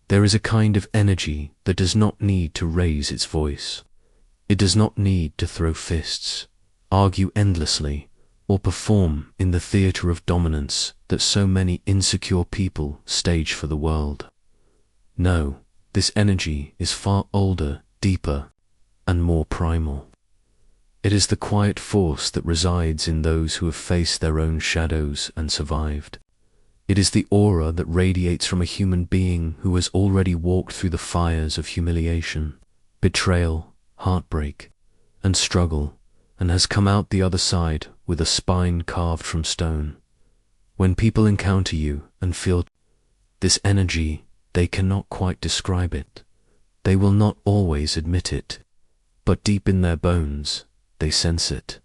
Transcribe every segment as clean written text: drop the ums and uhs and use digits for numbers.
There is a kind of energy that does not need to raise its voice. It does not need to throw fists, argue endlessly, or perform in the theater of dominance that so many insecure people stage for the world. No, this energy is far older, deeper, and more primal. It is the quiet force that resides in those who have faced their own shadows and survived. It is the aura that radiates from a human being who has already walked through the fires of humiliation, betrayal, heartbreak, and struggle, and has come out the other side with a spine carved from stone. When people encounter you and feel this energy, they cannot quite describe it. They will not always admit it, but deep in their bones, they sense it.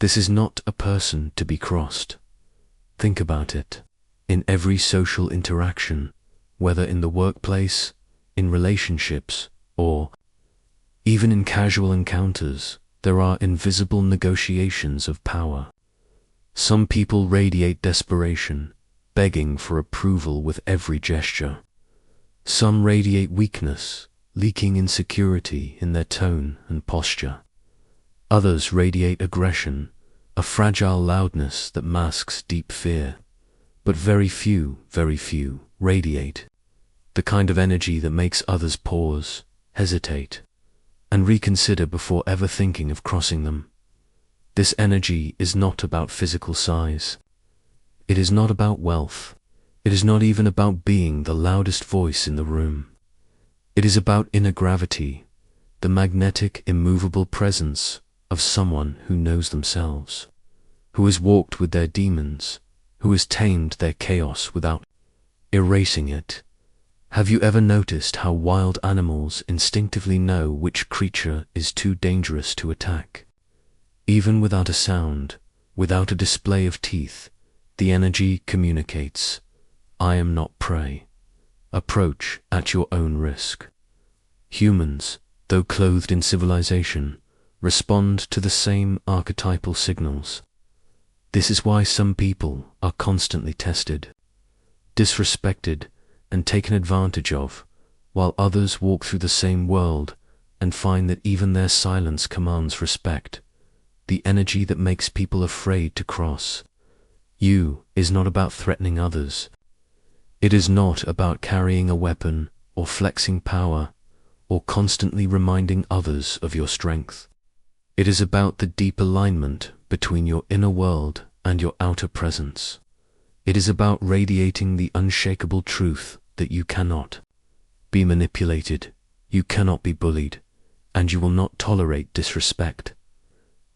This is not a person to be crossed. Think about it. In every social interaction, whether in the workplace, in relationships, or even in casual encounters, there are invisible negotiations of power. Some people radiate desperation, begging for approval with every gesture. Some radiate weakness, leaking insecurity in their tone and posture. Others radiate aggression, a fragile loudness that masks deep fear. But very few radiate the kind of energy that makes others pause, hesitate, and reconsider before ever thinking of crossing them. This energy is not about physical size. It is not about wealth. It is not even about being the loudest voice in the room. It is about inner gravity, the magnetic, immovable presence of someone who knows themselves, who has walked with their demons, who has tamed their chaos without erasing it. Have you ever noticed how wild animals instinctively know which creature is too dangerous to attack? Even without a sound, without a display of teeth, the energy communicates, "I am not prey. Approach at your own risk." Humans, though clothed in civilization, respond to the same archetypal signals. This is why some people are constantly tested, disrespected, and taken advantage of, while others walk through the same world and find that even their silence commands respect. The energy that makes people afraid to cross you is not about threatening others. It is not about carrying a weapon or flexing power or constantly reminding others of your strength. It is about the deep alignment between your inner world and your outer presence. It is about radiating the unshakable truth that you cannot be manipulated, you cannot be bullied, and you will not tolerate disrespect.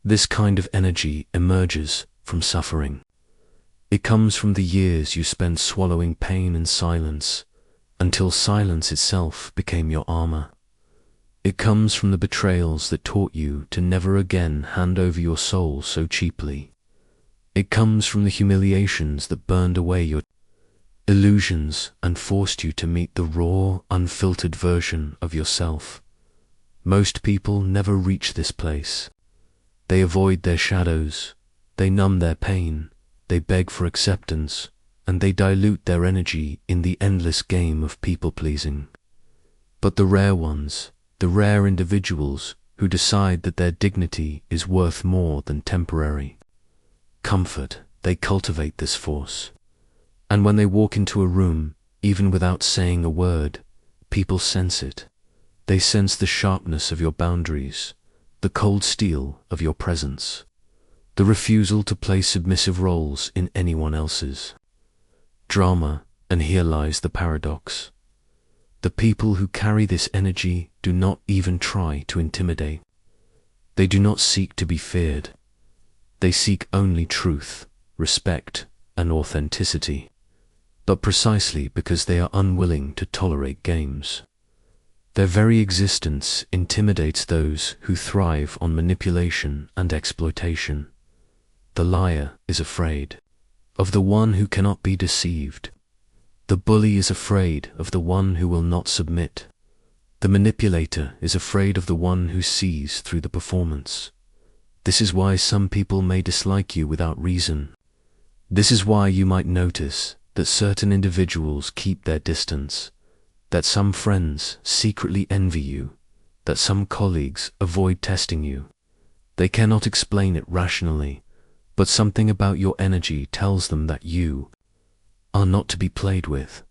This kind of energy emerges from suffering. It comes from the years you spent swallowing pain in silence, until silence itself became your armor. It comes from the betrayals that taught you to never again hand over your soul so cheaply. It comes from the humiliations that burned away your illusions and forced you to meet the raw, unfiltered version of yourself. Most people never reach this place. They avoid their shadows, they numb their pain, they beg for acceptance, and they dilute their energy in the endless game of people-pleasing. But the rare ones, the rare individuals who decide that their dignity is worth more than temporary comfort, they cultivate this force. And when they walk into a room, even without saying a word, people sense it. They sense the sharpness of your boundaries, the cold steel of your presence, the refusal to play submissive roles in anyone else's drama. And here lies the paradox. The people who carry this energy do not even try to intimidate. They do not seek to be feared. They seek only truth, respect, and authenticity, but precisely because they are unwilling to tolerate games. Their very existence intimidates those who thrive on manipulation and exploitation. The liar is afraid of the one who cannot be deceived. The bully is afraid of the one who will not submit. The manipulator is afraid of the one who sees through the performance. This is why some people may dislike you without reason. This is why you might notice that certain individuals keep their distance. that some friends secretly envy you, that some colleagues avoid testing you. They cannot explain it rationally, but something about your energy tells them that you are not to be played with.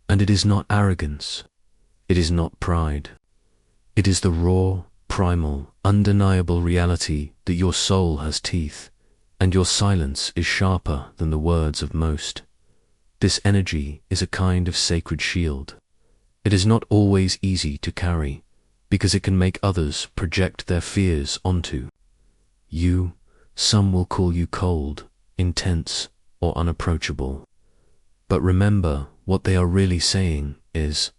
And it is not arrogance. It is not pride. It is the raw, primal, undeniable reality that your soul has teeth, and your silence is sharper than the words of most. This energy is a kind of sacred shield. It is not always easy to carry, because it can make others project their fears onto you. Some will call you cold, intense, or unapproachable. But remember, what they are really saying is,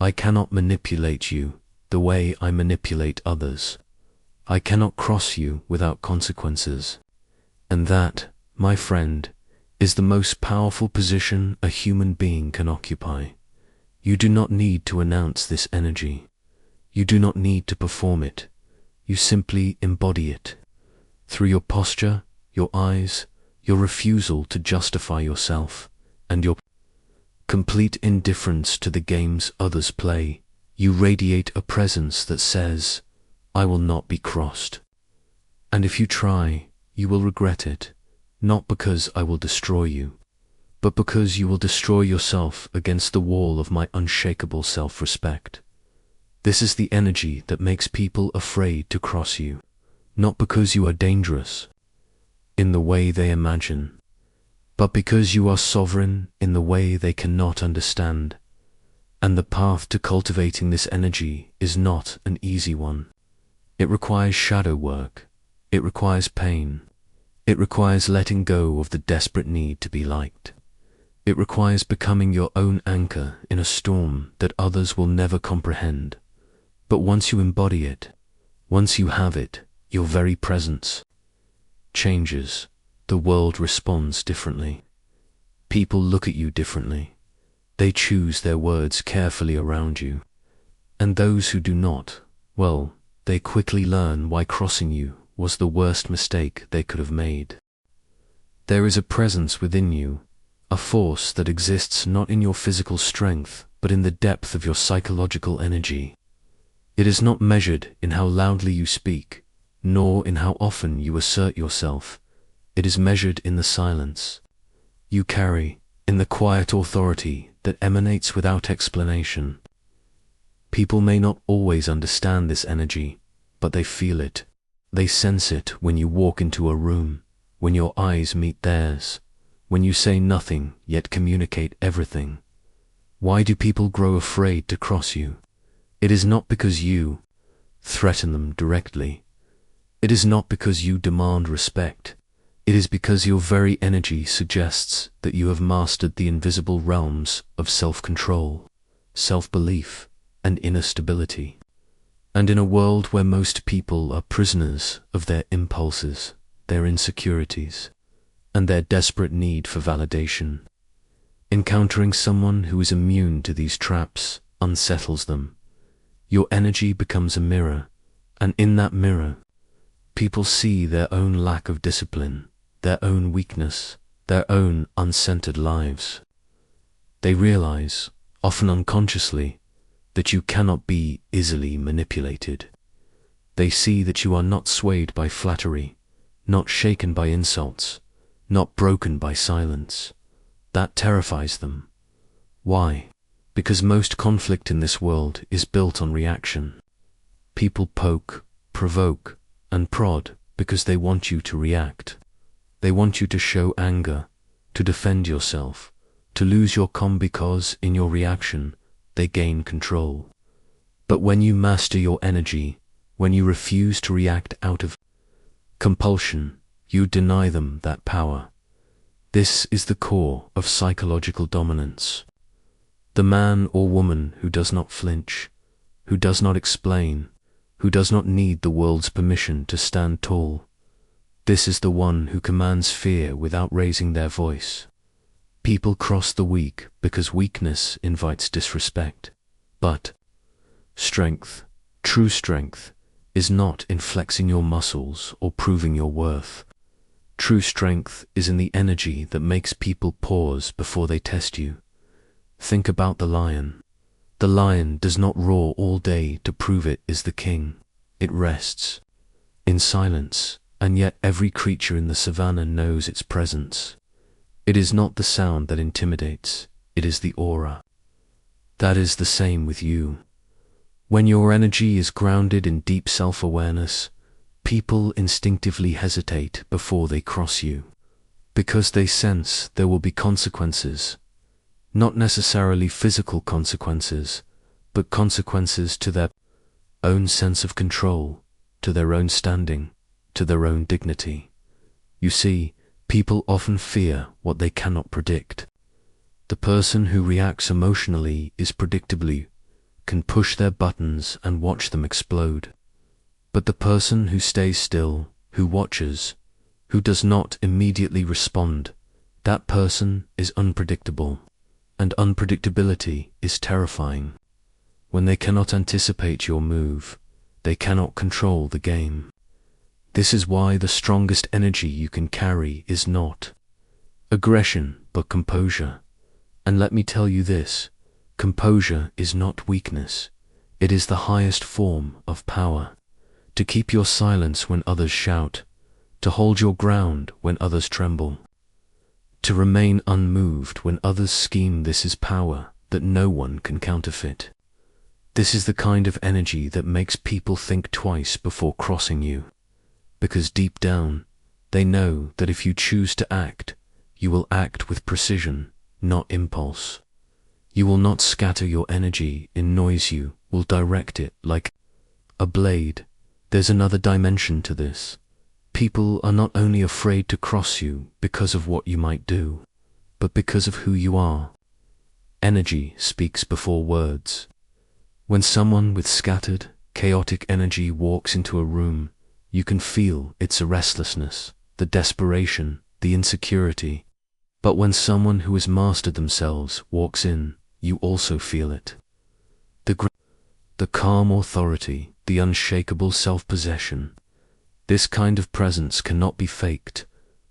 I cannot manipulate you the way I manipulate others. I cannot cross you without consequences. And that, my friend, is the most powerful position a human being can occupy. You do not need to announce this energy. You do not need to perform it. You simply embody it. Through your posture, your eyes, your refusal to justify yourself, and your complete indifference to the games others play, you radiate a presence that says, I will not be crossed. And if you try, you will regret it, not because I will destroy you, but because you will destroy yourself against the wall of my unshakable self-respect. This is the energy that makes people afraid to cross you, not because you are dangerous in the way they imagine, but because you are sovereign in the way they cannot understand. And the path to cultivating this energy is not an easy one. It requires shadow work. It requires pain. It requires letting go of the desperate need to be liked. It requires becoming your own anchor in a storm that others will never comprehend. But once you embody it, once you have it, your very presence changes. The world responds differently. People look at you differently. They choose their words carefully around you. And those who do not, well, they quickly learn why crossing you was the worst mistake they could have made. There is a presence within you, a force that exists not in your physical strength, but in the depth of your psychological energy. It is not measured in how loudly you speak, nor in how often you assert yourself. It is measured in the silence you carry, in the quiet authority that emanates without explanation. People may not always understand this energy, but they feel it. They sense it when you walk into a room, when your eyes meet theirs, when you say nothing yet communicate everything. Why do people grow afraid to cross you? It is not because you threaten them directly. It is not because you demand respect. It is because your very energy suggests that you have mastered the invisible realms of self-control, self-belief, and inner stability. And in a world where most people are prisoners of their impulses, their insecurities, and their desperate need for validation, encountering someone who is immune to these traps unsettles them. Your energy becomes a mirror, and in that mirror, people see their own lack of discipline, their own weakness, their own uncentered lives. They realize, often unconsciously, that you cannot be easily manipulated. They see that you are not swayed by flattery, not shaken by insults, not broken by silence. That terrifies them. Why? Because most conflict in this world is built on reaction. People poke, provoke, and prod because they want you to react. They want you to show anger, to defend yourself, to lose your calm because, in your reaction, they gain control. But when you master your energy, when you refuse to react out of compulsion, you deny them that power. This is the core of psychological dominance. The man or woman who does not flinch, who does not explain, who does not need the world's permission to stand tall, this is the one who commands fear without raising their voice. People cross the weak because weakness invites disrespect. But strength, true strength, is not in flexing your muscles or proving your worth. True strength is in the energy that makes people pause before they test you. Think about the lion. The lion does not roar all day to prove it is the king. It rests in silence, and yet every creature in the savannah knows its presence. It is not the sound that intimidates, it is the aura. That is the same with you. When your energy is grounded in deep self-awareness, people instinctively hesitate before they cross you, because they sense there will be consequences, not necessarily physical consequences, but consequences to their own sense of control, to their own standing, to their own dignity. You see, people often fear what they cannot predict. The person who reacts emotionally is predictably can push their buttons and watch them explode. But the person who stays still, who watches, who does not immediately respond, that person is unpredictable, and unpredictability is terrifying. When they cannot anticipate your move, they cannot control the game. This is why the strongest energy you can carry is not aggression, but composure. And let me tell you this, composure is not weakness, it is the highest form of power. To keep your silence when others shout, to hold your ground when others tremble, to remain unmoved when others scheme, this is power that no one can counterfeit. This is the kind of energy that makes people think twice before crossing you, because deep down, they know that if you choose to act, you will act with precision, not impulse. You will not scatter your energy in noise, you will direct it like a blade. There's another dimension to this. People are not only afraid to cross you because of what you might do, but because of who you are. Energy speaks before words. When someone with scattered, chaotic energy walks into a room, you can feel its restlessness, the desperation, the insecurity. But when someone who has mastered themselves walks in, you also feel it. The calm authority, the unshakable self-possession. This kind of presence cannot be faked,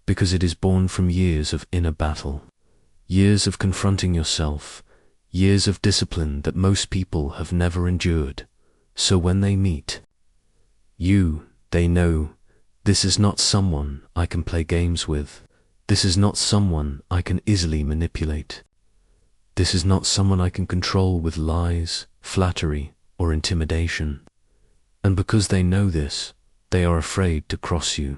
because it is born from years of inner battle, years of confronting yourself, years of discipline that most people have never endured. So when they meet you, they know, this is not someone I can play games with. This is not someone I can easily manipulate. This is not someone I can control with lies, flattery, or intimidation. And because they know this, they are afraid to cross you.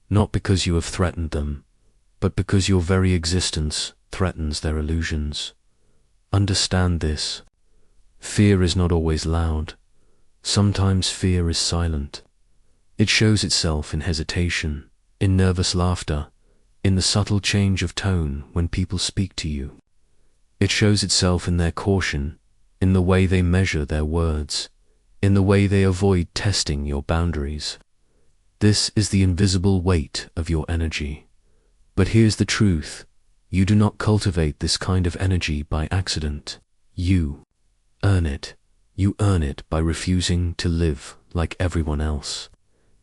Not because you have threatened them, but because your very existence threatens their illusions. Understand this. Fear is not always loud. Sometimes fear is silent. It shows itself in hesitation, in nervous laughter, in the subtle change of tone when people speak to you. It shows itself in their caution, in the way they measure their words, in the way they avoid testing your boundaries. This is the invisible weight of your energy. But here's the truth. You do not cultivate this kind of energy by accident. You earn it. You earn it by refusing to live like everyone else.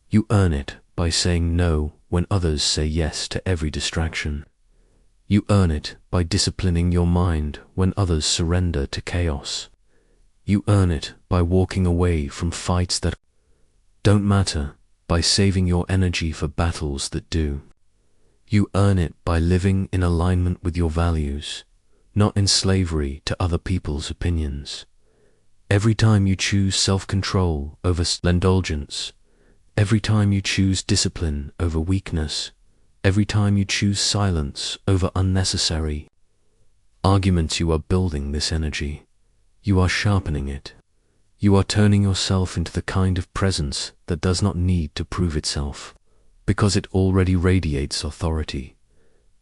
You earn it by saying no when others say yes to every distraction. You earn it by disciplining your mind when others surrender to chaos. You earn it by walking away from fights that don't matter, by saving your energy for battles that do. You earn it by living in alignment with your values, not in slavery to other people's opinions. Every time you choose self-control over indulgence, every time you choose discipline over weakness, every time you choose silence over unnecessary arguments, you are building this energy. You are sharpening it. You are turning yourself into the kind of presence that does not need to prove itself, because it already radiates authority.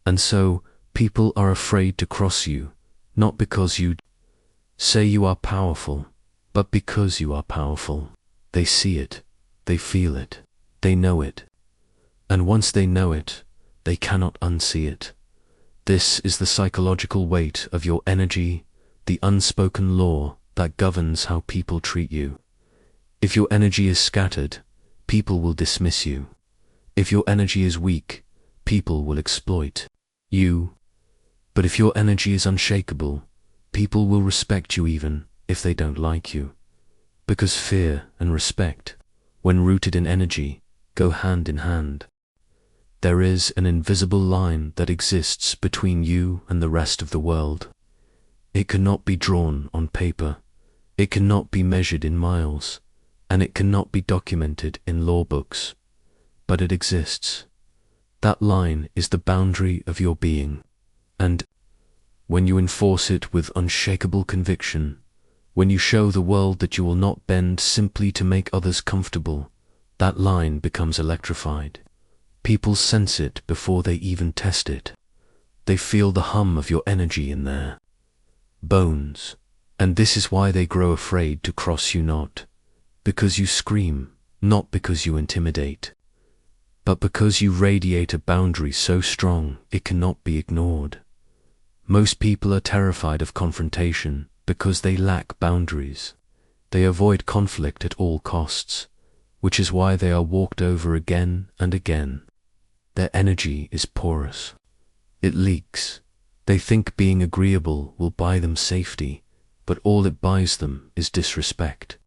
And so, people are afraid to cross you, not because you say you are powerful, but because you are powerful. They see it, they feel it, they know it. And once they know it, they cannot unsee it. This is the psychological weight of your energy, the unspoken law that governs how people treat you. If your energy is scattered, people will dismiss you. If your energy is weak, people will exploit you. But if your energy is unshakable, people will respect you even if they don't like you. Because fear and respect, when rooted in energy, go hand in hand. There is an invisible line that exists between you and the rest of the world. It cannot be drawn on paper, it cannot be measured in miles, and it cannot be documented in law books. But it exists. That line is the boundary of your being, and when you enforce it with unshakable conviction, when you show the world that you will not bend simply to make others comfortable, that line becomes electrified. People sense it before they even test it. They feel the hum of your energy in their bones, and this is why they grow afraid to cross you, not because you scream, not because you intimidate, but because you radiate a boundary so strong it cannot be ignored. Most people are terrified of confrontation because they lack boundaries. They avoid conflict at all costs, which is why they are walked over again and again. Their energy is porous. It leaks. They think being agreeable will buy them safety, but all it buys them is disrespect.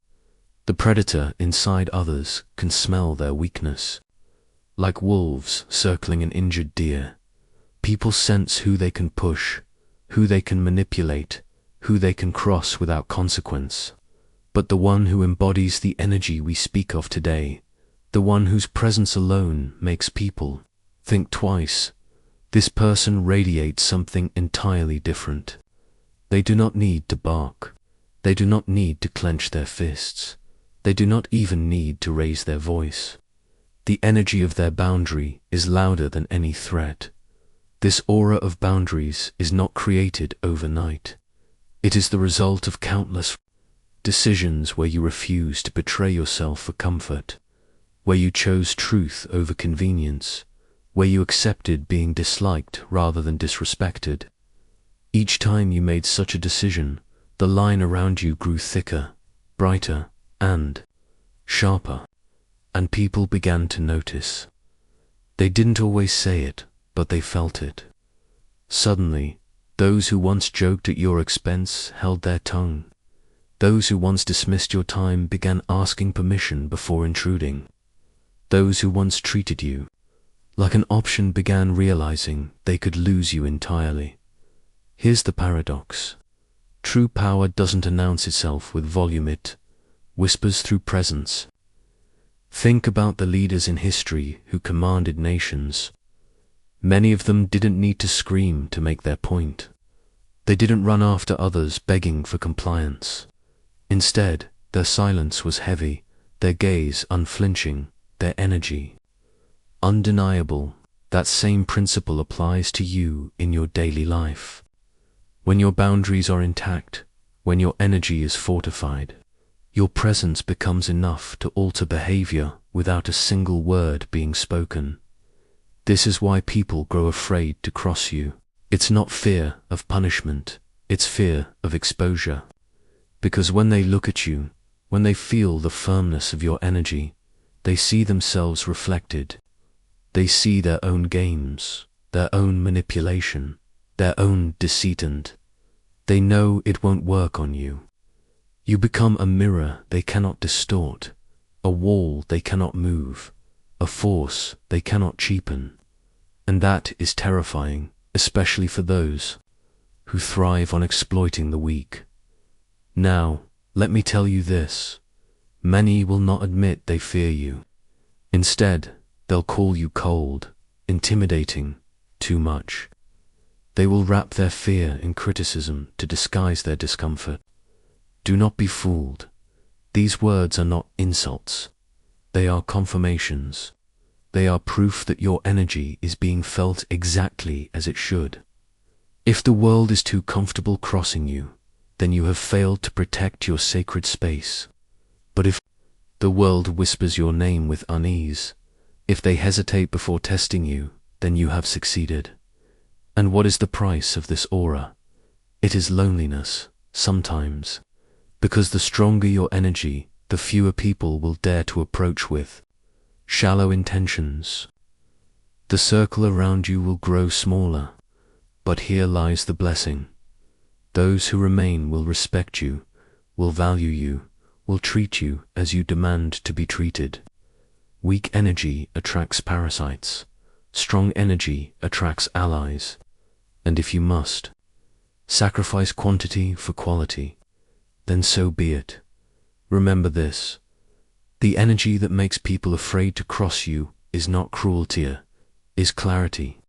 The predator inside others can smell their weakness. Like wolves circling an injured deer, people sense who they can push, who they can manipulate, who they can cross without consequence. But the one who embodies the energy we speak of today, the one whose presence alone makes people think twice, this person radiates something entirely different. They do not need to bark. They do not need to clench their fists. They do not even need to raise their voice. The energy of their boundary is louder than any threat. This aura of boundaries is not created overnight. It is the result of countless decisions where you refuse to betray yourself for comfort, where you chose truth over convenience, where you accepted being disliked rather than disrespected. Each time you made such a decision, the line around you grew thicker, brighter, and sharper, and people began to notice. They didn't always say it, but they felt it. Suddenly, those who once joked at your expense held their tongue. Those who once dismissed your time began asking permission before intruding. Those who once treated you like an option began realizing they could lose you entirely. Here's the paradox. True power doesn't announce itself with volume, it whispers through presence. Think about the leaders in history who commanded nations. Many of them didn't need to scream to make their point. They didn't run after others begging for compliance. Instead, their silence was heavy, their gaze unflinching, their energy undeniable. That same principle applies to you in your daily life. When your boundaries are intact, when your energy is fortified, your presence becomes enough to alter behavior without a single word being spoken. This is why people grow afraid to cross you. It's not fear of punishment, it's fear of exposure. Because when they look at you, when they feel the firmness of your energy, they see themselves reflected. They see their own games, their own manipulation, their own deceit, and they know it won't work on you. You become a mirror they cannot distort, a wall they cannot move, a force they cannot cheapen. And that is terrifying, especially for those who thrive on exploiting the weak. Now, let me tell you this. Many will not admit they fear you. Instead, they'll call you cold, intimidating, too much. They will wrap their fear in criticism to disguise their discomfort. Do not be fooled. These words are not insults. They are confirmations. They are proof that your energy is being felt exactly as it should. If the world is too comfortable crossing you, then you have failed to protect your sacred space. But if the world whispers your name with unease, if they hesitate before testing you, then you have succeeded. And what is the price of this aura? It is loneliness, sometimes, because the stronger your energy, the fewer people will dare to approach with shallow intentions. The circle around you will grow smaller, but here lies the blessing. Those who remain will respect you, will value you, will treat you as you demand to be treated. Weak energy attracts parasites. Strong energy attracts allies. And if you must sacrifice quantity for quality, then so be it. Remember this: the energy that makes people afraid to cross you is not cruelty, is clarity.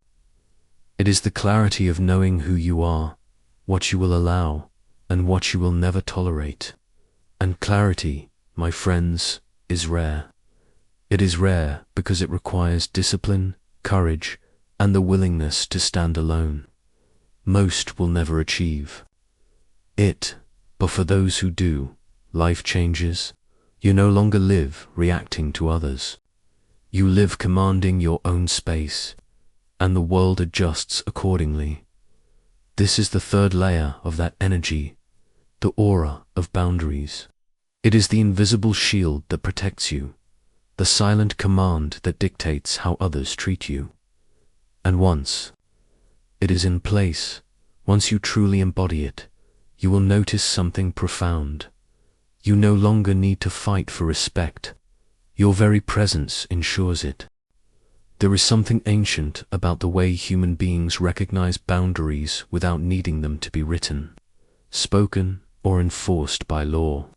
It is the clarity of knowing who you are, what you will allow, and what you will never tolerate. And clarity, my friends, is rare. It is rare because it requires discipline, courage, and the willingness to stand alone. Most will never achieve it, but for those who do, life changes. You no longer live reacting to others. You live commanding your own space, and the world adjusts accordingly. This is the third layer of that energy, the aura of boundaries. It is the invisible shield that protects you, the silent command that dictates how others treat you. And once it is in place, once you truly embody it, you will notice something profound. You no longer need to fight for respect. Your very presence ensures it. There is something ancient about the way human beings recognize boundaries without needing them to be written, spoken, or enforced by law.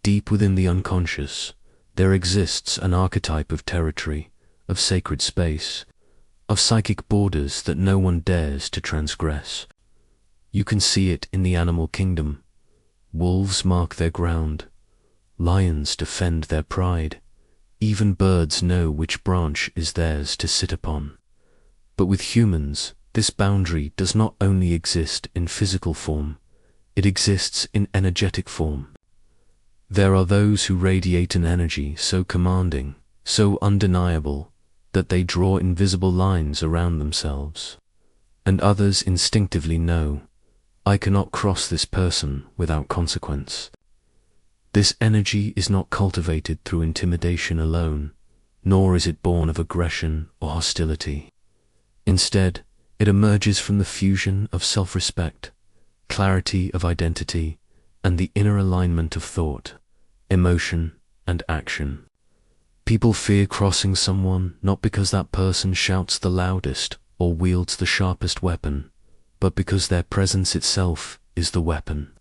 Deep within the unconscious, there exists an archetype of territory, of sacred space, of psychic borders that no one dares to transgress. You can see it in the animal kingdom. Wolves mark their ground. Lions defend their pride. Even birds know which branch is theirs to sit upon. But with humans, this boundary does not only exist in physical form, it exists in energetic form. There are those who radiate an energy so commanding, so undeniable, that they draw invisible lines around themselves. And others instinctively know, I cannot cross this person without consequence. This energy is not cultivated through intimidation alone, nor is it born of aggression or hostility. Instead, it emerges from the fusion of self-respect, clarity of identity, and the inner alignment of thought, emotion, and action. People fear crossing someone not because that person shouts the loudest or wields the sharpest weapon, but because their presence itself is the weapon.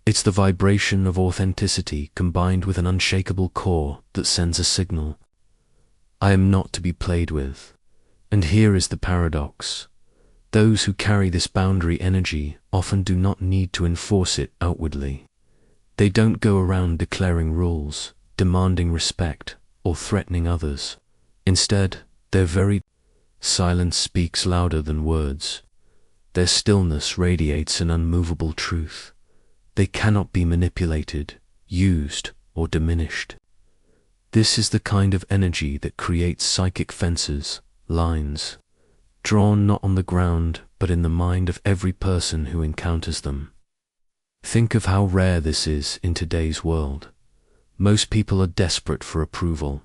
It's the vibration of authenticity combined with an unshakable core that sends a signal. I am not to be played with. And here is the paradox. Those who carry this boundary energy often do not need to enforce it outwardly. They don't go around declaring rules, demanding respect, or threatening others. Instead, their very silence speaks louder than words. Their stillness radiates an unmovable truth. They cannot be manipulated, used, or diminished. This is the kind of energy that creates psychic fences, lines, drawn not on the ground but in the mind of every person who encounters them. Think of how rare this is in today's world. Most people are desperate for approval.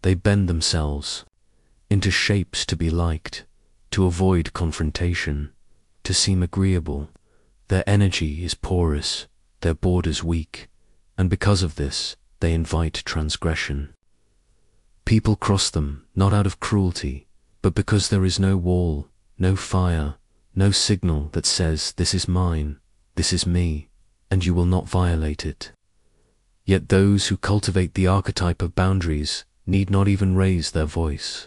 They bend themselves into shapes to be liked, to avoid confrontation, to seem agreeable. Their energy is porous, their borders weak, and because of this, they invite transgression. People cross them not out of cruelty, but because there is no wall, no fire, no signal that says, this is mine, this is me, and you will not violate it. Yet those who cultivate the archetype of boundaries need not even raise their voice.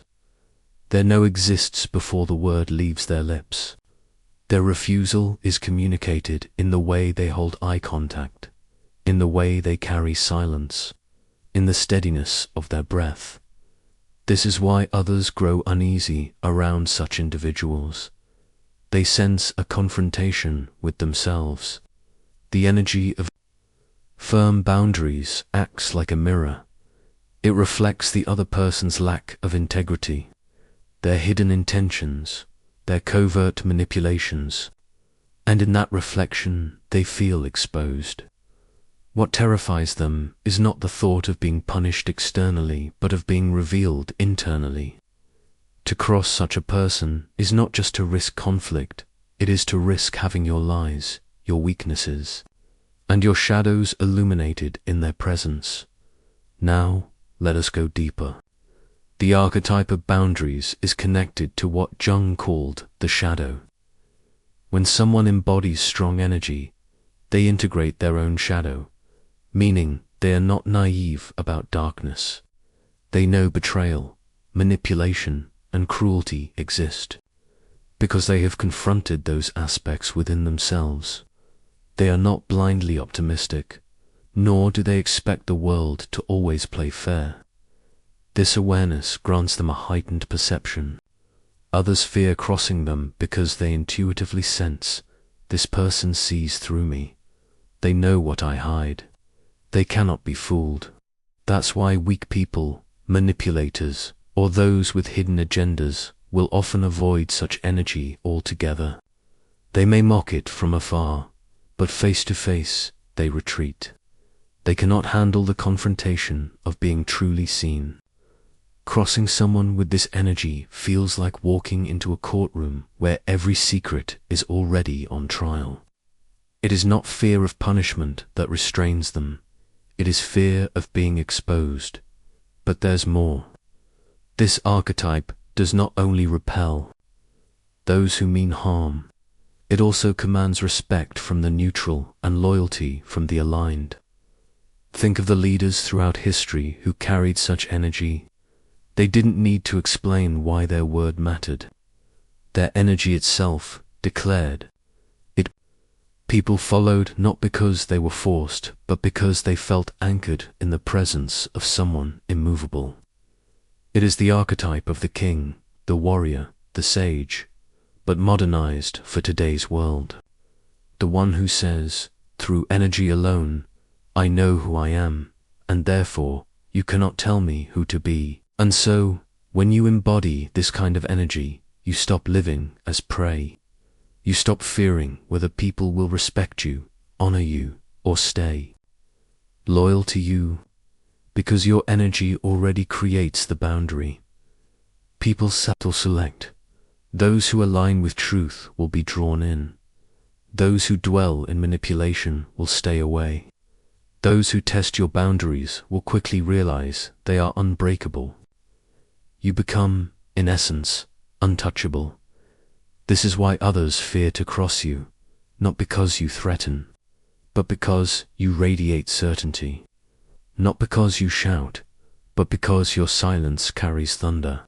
Their no exists before the word leaves their lips. Their refusal is communicated in the way they hold eye contact, in the way they carry silence, in the steadiness of their breath. This is why others grow uneasy around such individuals. They sense a confrontation with themselves. The energy of firm boundaries acts like a mirror. It reflects the other person's lack of integrity, their hidden intentions, their covert manipulations, and in that reflection they feel exposed. What terrifies them is not the thought of being punished externally, but of being revealed internally. To cross such a person is not just to risk conflict, it is to risk having your lies, your weaknesses, and your shadows illuminated in their presence. Now, let us go deeper. The archetype of boundaries is connected to what Jung called the shadow. When someone embodies strong energy, they integrate their own shadow, meaning they are not naive about darkness. They know betrayal, manipulation, and cruelty exist. Because they have confronted those aspects within themselves. They are not blindly optimistic, nor do they expect the world to always play fair. This awareness grants them a heightened perception. Others fear crossing them because they intuitively sense, this person sees through me. They know what I hide. They cannot be fooled. That's why weak people, manipulators, or those with hidden agendas will often avoid such energy altogether. They may mock it from afar, but face to face, they retreat. They cannot handle the confrontation of being truly seen. Crossing someone with this energy feels like walking into a courtroom where every secret is already on trial. It is not fear of punishment that restrains them. It is fear of being exposed. But there's more. This archetype does not only repel those who mean harm, it also commands respect from the neutral and loyalty from the aligned. Think of the leaders throughout history who carried such energy. They didn't need to explain why their word mattered. Their energy itself declared it. People followed not because they were forced, but because they felt anchored in the presence of someone immovable. It is the archetype of the king, the warrior, the sage, but modernized for today's world. The one who says, through energy alone, I know who I am, and therefore you cannot tell me who to be. And so, when you embody this kind of energy, you stop living as prey. You stop fearing whether people will respect you, honor you, or stay loyal to you, because your energy already creates the boundary. People select. Those who align with truth will be drawn in. Those who dwell in manipulation will stay away. Those who test your boundaries will quickly realize they are unbreakable. You become, in essence, untouchable. This is why others fear to cross you, not because you threaten, but because you radiate certainty. Not because you shout, but because your silence carries thunder.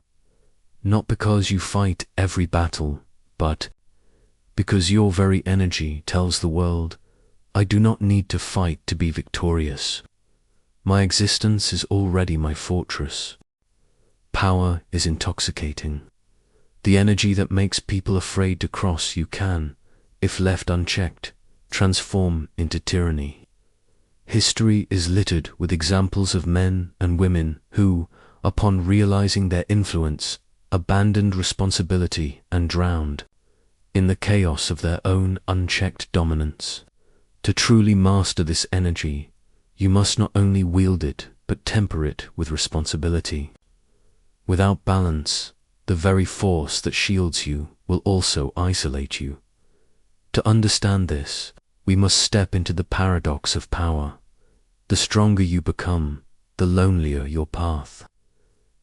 Not because you fight every battle, but because your very energy tells the world, I do not need to fight to be victorious. My existence is already my fortress. Power is intoxicating. The energy that makes people afraid to cross you can, if left unchecked, transform into tyranny. History is littered with examples of men and women who, upon realizing their influence, abandoned responsibility and drowned in the chaos of their own unchecked dominance. To truly master this energy, you must not only wield it, but temper it with responsibility. Without balance, the very force that shields you will also isolate you. To understand this, we must step into the paradox of power. The stronger you become, the lonelier your path.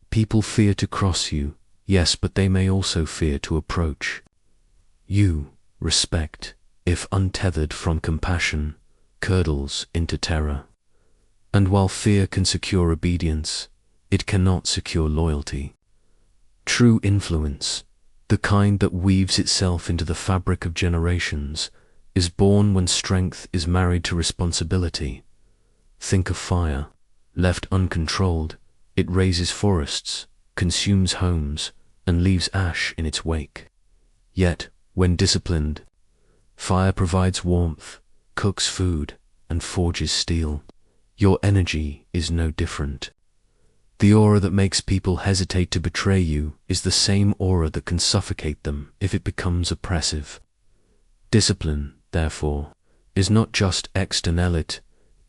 People fear to cross you, yes, but they may also fear to approach. You, respect, if untethered from compassion, curdles into terror. And while fear can secure obedience, it cannot secure loyalty. True influence, the kind that weaves itself into the fabric of generations, is born when strength is married to responsibility. Think of fire. Left uncontrolled, it razes forests, consumes homes, and leaves ash in its wake. Yet, when disciplined, fire provides warmth, cooks food, and forges steel. Your energy is no different. The aura that makes people hesitate to betray you is the same aura that can suffocate them if it becomes oppressive. Discipline, therefore, is not just external, it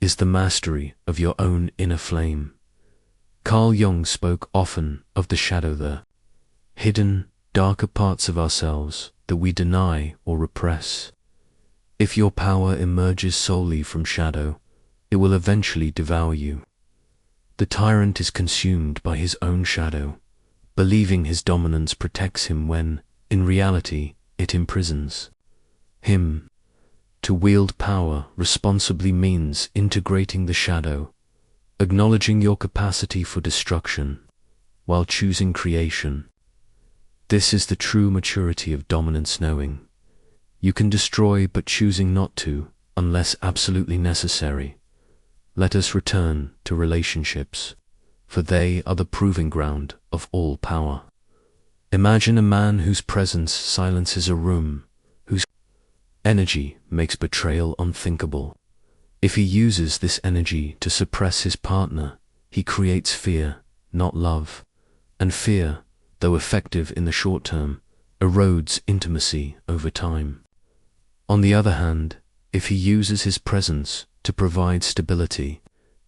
is the mastery of your own inner flame. Carl Jung spoke often of the shadow, the hidden, darker parts of ourselves that we deny or repress. If your power emerges solely from shadow, it will eventually devour you. The tyrant is consumed by his own shadow, believing his dominance protects him when, in reality, it imprisons him. To wield power responsibly means integrating the shadow, acknowledging your capacity for destruction, while choosing creation. This is the true maturity of dominance, knowing you can destroy but choosing not to, unless absolutely necessary. Let us return to relationships, for they are the proving ground of all power. Imagine a man whose presence silences a room, whose energy makes betrayal unthinkable. If he uses this energy to suppress his partner, he creates fear, not love. And fear, though effective in the short term, erodes intimacy over time. On the other hand, if he uses his presence to provide stability,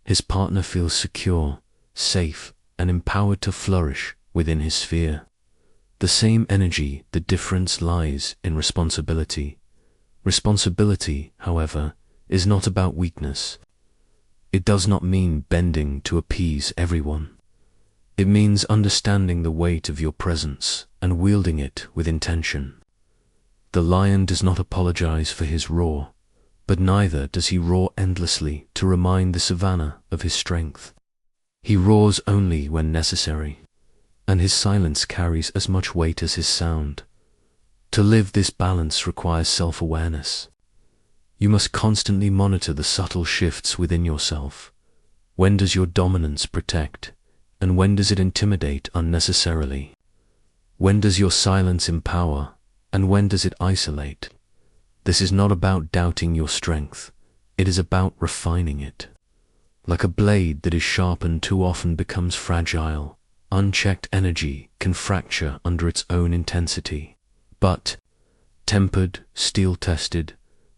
his partner feels secure, safe, and empowered to flourish within his sphere. The same energy, the difference lies in responsibility. Responsibility, however, is not about weakness. It does not mean bending to appease everyone. It means understanding the weight of your presence and wielding it with intention. The lion does not apologize for his roar, but neither does he roar endlessly to remind the savannah of his strength. He roars only when necessary, and his silence carries as much weight as his sound. To live this balance requires self-awareness. You must constantly monitor the subtle shifts within yourself. When does your dominance protect, and when does it intimidate unnecessarily? When does your silence empower, and when does it isolate? This is not about doubting your strength, it is about refining it. Like a blade that is sharpened too often becomes fragile, unchecked energy can fracture under its own intensity. But, tempered, steel-tested,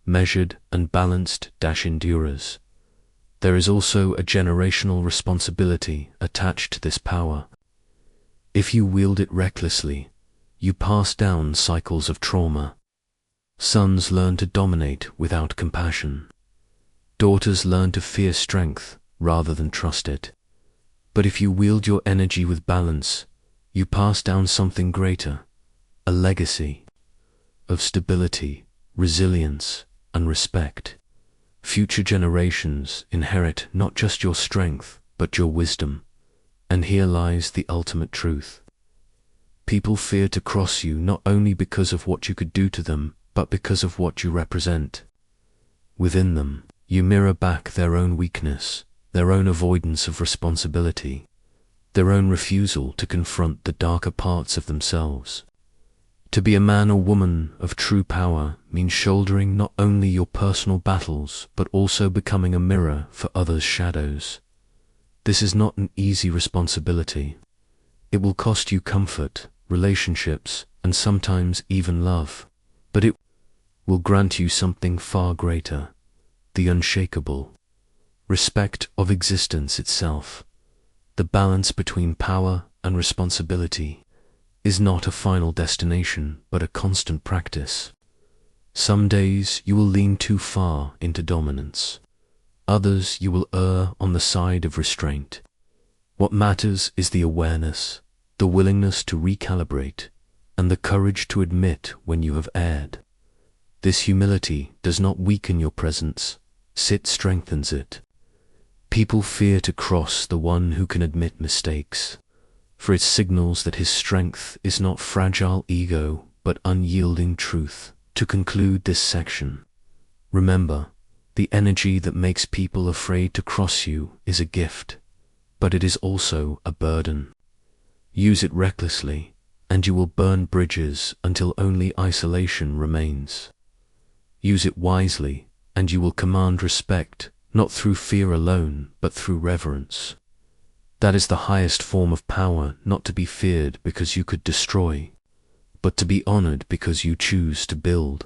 measured and balanced endures. There is also a generational responsibility attached to this power. If you wield it recklessly, you pass down cycles of trauma. Sons learn to dominate without compassion. Daughters learn to fear strength rather than trust it. But if you wield your energy with balance, you pass down something greater, a legacy of stability, resilience, and respect. Future generations inherit not just your strength, but your wisdom. And here lies the ultimate truth. People fear to cross you not only because of what you could do to them, but because of what you represent. Within them, you mirror back their own weakness, their own avoidance of responsibility, their own refusal to confront the darker parts of themselves. To be a man or woman of true power means shouldering not only your personal battles, but also becoming a mirror for others' shadows. This is not an easy responsibility. It will cost you comfort, relationships, and sometimes even love. But it will grant you something far greater, the unshakable respect of existence itself. The balance between power and responsibility is not a final destination, but a constant practice. Some days you will lean too far into dominance. Others you will err on the side of restraint. What matters is the awareness, the willingness to recalibrate, and the courage to admit when you have erred. This humility does not weaken your presence, it strengthens it. People fear to cross the one who can admit mistakes, for it signals that his strength is not fragile ego, but unyielding truth. To conclude this section, remember, the energy that makes people afraid to cross you is a gift, but it is also a burden. Use it recklessly, and you will burn bridges until only isolation remains. Use it wisely, and you will command respect, not through fear alone, but through reverence. That is the highest form of power, not to be feared because you could destroy, but to be honored because you choose to build.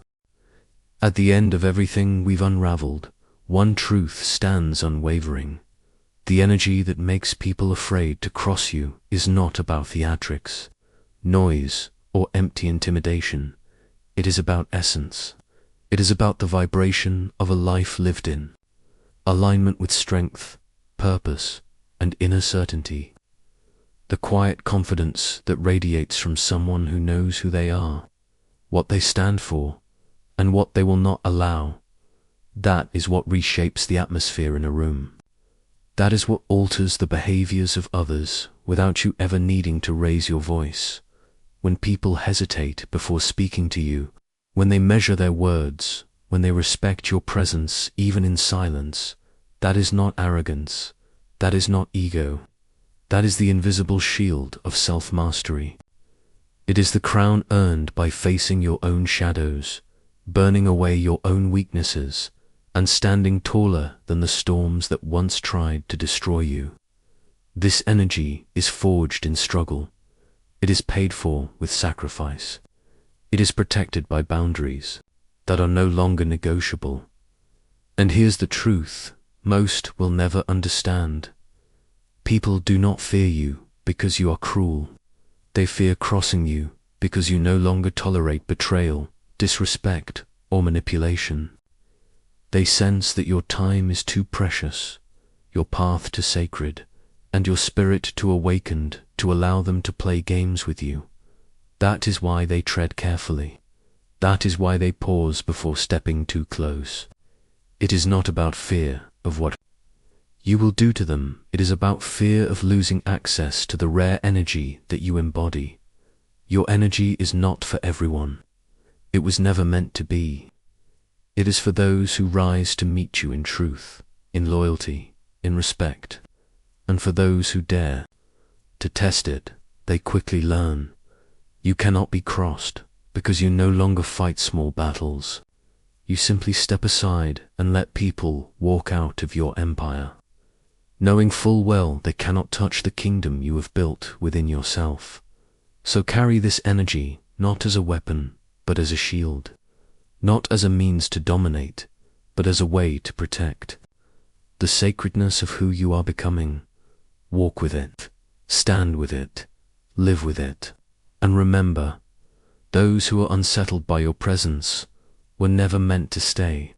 At the end of everything we've unraveled, one truth stands unwavering. The energy that makes people afraid to cross you is not about theatrics, noise, or empty intimidation. It is about essence. It is about the vibration of a life lived in alignment with strength, purpose, and inner certainty. The quiet confidence that radiates from someone who knows who they are, what they stand for, and what they will not allow. That is what reshapes the atmosphere in a room. That is what alters the behaviors of others without you ever needing to raise your voice. When people hesitate before speaking to you, when they measure their words, when they respect your presence even in silence, that is not arrogance, that is not ego. That is the invisible shield of self-mastery. It is the crown earned by facing your own shadows, burning away your own weaknesses, and standing taller than the storms that once tried to destroy you. This energy is forged in struggle. It is paid for with sacrifice. It is protected by boundaries that are no longer negotiable. And here's the truth most will never understand. People do not fear you because you are cruel. They fear crossing you because you no longer tolerate betrayal, disrespect, or manipulation. They sense that your time is too precious, your path too sacred, and your spirit too awakened to allow them to play games with you. That is why they tread carefully. That is why they pause before stepping too close. It is not about fear of what you will do to them. It is about fear of losing access to the rare energy that you embody. Your energy is not for everyone. It was never meant to be. It is for those who rise to meet you in truth, in loyalty, in respect. And for those who dare to test it, they quickly learn. You cannot be crossed because you no longer fight small battles. You simply step aside and let people walk out of your empire, knowing full well they cannot touch the kingdom you have built within yourself. So carry this energy not as a weapon, but as a shield, not as a means to dominate, but as a way to protect the sacredness of who you are becoming. Walk with it, stand with it, live with it, and remember, those who are unsettled by your presence were never meant to stay.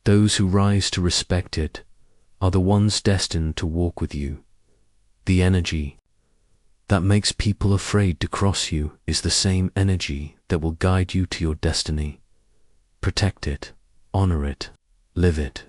Those who rise to respect it are the ones destined to walk with you. The energy that makes people afraid to cross you is the same energy that will guide you to your destiny. Protect it, honor it, live it.